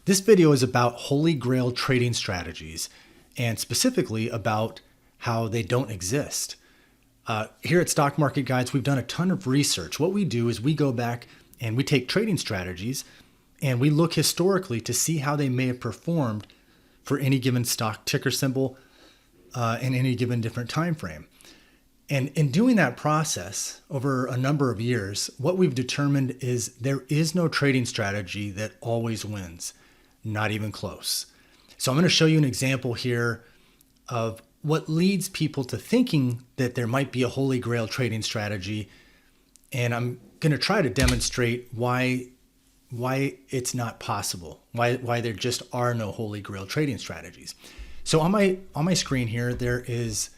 This video is about Holy Grail trading strategies and specifically about how they don't exist. Here at Stock Market Guides, we've done a ton of research. What we do is we go back and we take trading strategies and we look historically to see how they may have performed for any given stock ticker symbol in any given different time frame. And in doing that process over a number of years, what we've determined is there is no trading strategy that always wins, not even close. So I'm going to show you an example here of what leads people to thinking that there might be a Holy Grail trading strategy. And I'm going to try to demonstrate why it's not possible, why there just are no Holy Grail trading strategies. So on my screen here, there is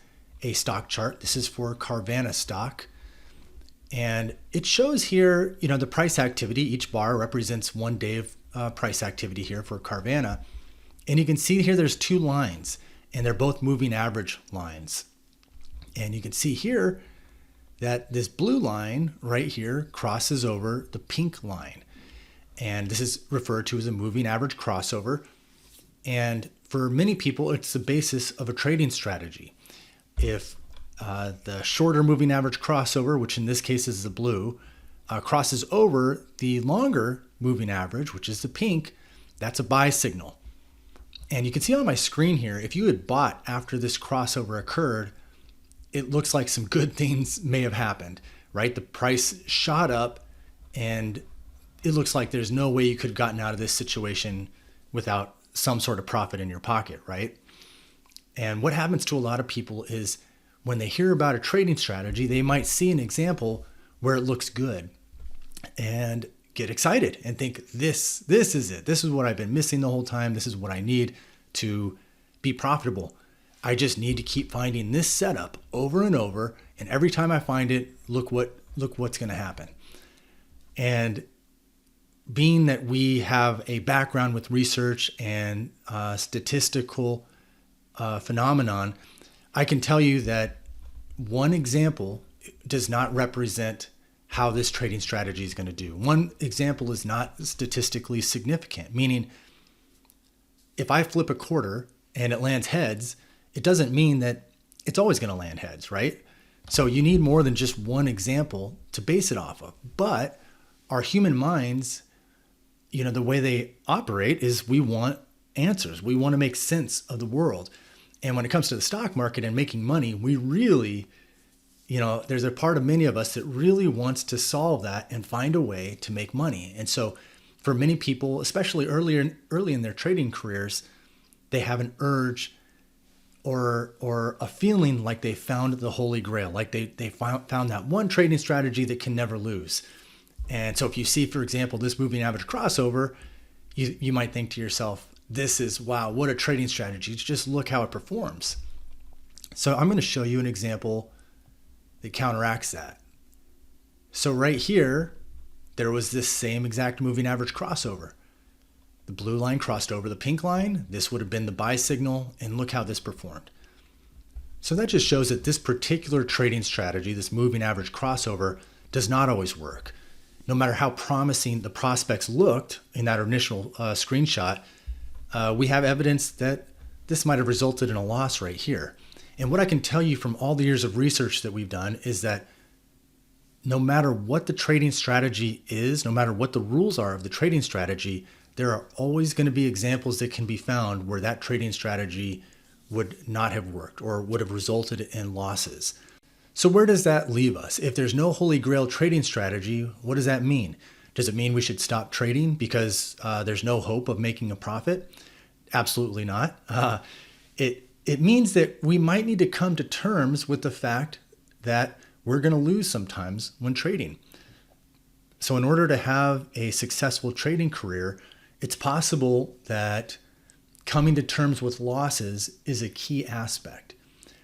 a stock chart. This is for Carvana stock. And it shows here, the price activity. Each bar represents 1 day of price activity here for Carvana. And you can see here there's 2 lines, and they're both moving average lines. And you can see here that this blue line right here crosses over the pink line. And this is referred to as a moving average crossover. And for many people, it's the basis of a trading strategy. If the shorter moving average crossover, which in this case is the blue, crosses over the longer moving average, which is the pink, that's a buy signal. And you can see on my screen here, if you had bought after this crossover occurred, it looks like some good things may have happened, right? The price shot up and it looks like there's no way you could have gotten out of this situation without some sort of profit in your pocket, right? And what happens to a lot of people is when they hear about a trading strategy, they might see an example where it looks good and get excited and think, this is it. This is what I've been missing the whole time. This is what I need to be profitable. I just need to keep finding this setup over and over. And every time I find it, look what's going to happen. And being that we have a background with research and statistical phenomenon, I can tell you that one example does not represent how this trading strategy is going to do. One example is not statistically significant, meaning if I flip a quarter and it lands heads, it doesn't mean that it's always going to land heads, right? So you need more than just one example to base it off of. But our human minds, the way they operate is we want answers. We want to make sense of the world. And when it comes to the stock market and making money, we really, there's a part of many of us that really wants to solve that and find a way to make money. And so for many people, especially early in their trading careers, they have an urge or a feeling like they found the Holy Grail, like they found that one trading strategy that can never lose. And so if you see, for example, this moving average crossover, you might think to yourself, wow, what a trading strategy. Just look how it performs. So I'm going to show you an example that counteracts that. So right here, there was this same exact moving average crossover. The blue line crossed over the pink line. This would have been the buy signal, and look how this performed. So that just shows that this particular trading strategy, this moving average crossover, does not always work. No matter how promising the prospects looked in that initial screenshot, we have evidence that this might have resulted in a loss right here. And what I can tell you from all the years of research that we've done is that no matter what the trading strategy is, no matter what the rules are of the trading strategy, there are always going to be examples that can be found where that trading strategy would not have worked or would have resulted in losses. So where does that leave us? If there's no Holy Grail trading strategy, what does that mean? Does it mean we should stop trading because there's no hope of making a profit? Absolutely not. It means that we might need to come to terms with the fact that we're going to lose sometimes when trading. So in order to have a successful trading career, it's possible that coming to terms with losses is a key aspect.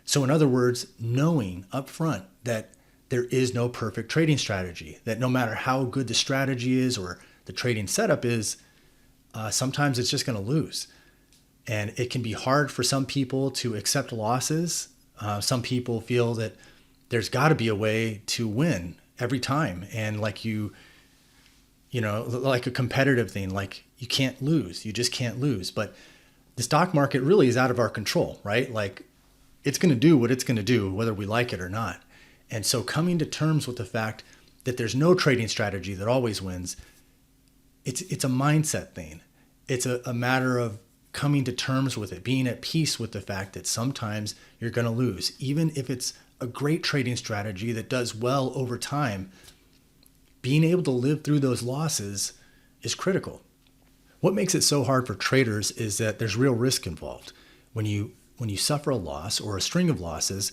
So in other words, knowing upfront that there is no perfect trading strategy, that no matter how good the strategy is or the trading setup is, sometimes it's just going to lose. And it can be hard for some people to accept losses. Some people feel that there's got to be a way to win every time. And like you like a competitive thing, like you can't lose, you just can't lose. But the stock market really is out of our control, right? Like it's going to do what it's going to do, whether we like it or not. And so coming to terms with the fact that there's no trading strategy that always wins, it's a mindset thing. It's a matter of coming to terms with it, being at peace with the fact that sometimes you're going to lose. Even if it's a great trading strategy that does well over time, being able to live through those losses is critical. What makes it so hard for traders is that there's real risk involved. When you suffer a loss or a string of losses,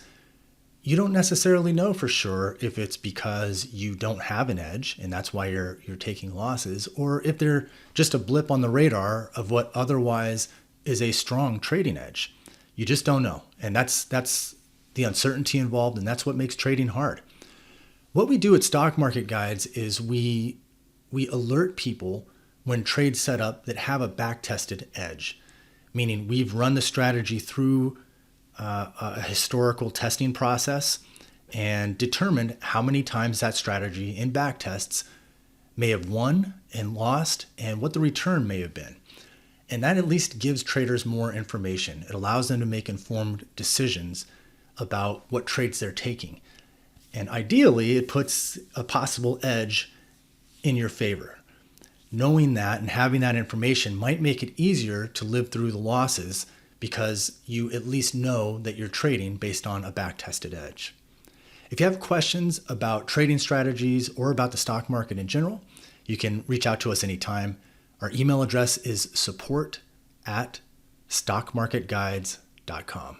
you don't necessarily know for sure if it's because you don't have an edge and that's why you're taking losses, or if they're just a blip on the radar of what otherwise is a strong trading edge. You just don't know. And that's the uncertainty involved, and that's what makes trading hard. What we do at Stock Market Guides is we alert people when trades set up that have a back-tested edge, meaning we've run the strategy through a historical testing process and determined how many times that strategy in back tests may have won and lost and what the return may have been. And that at least gives traders more information. It allows them to make informed decisions about what trades they're taking. And ideally, it puts a possible edge in your favor. Knowing that and having that information might make it easier to live through the losses because you at least know that you're trading based on a back-tested edge. If you have questions about trading strategies or about the stock market in general, you can reach out to us anytime. Our email address is support@stockmarketguides.com.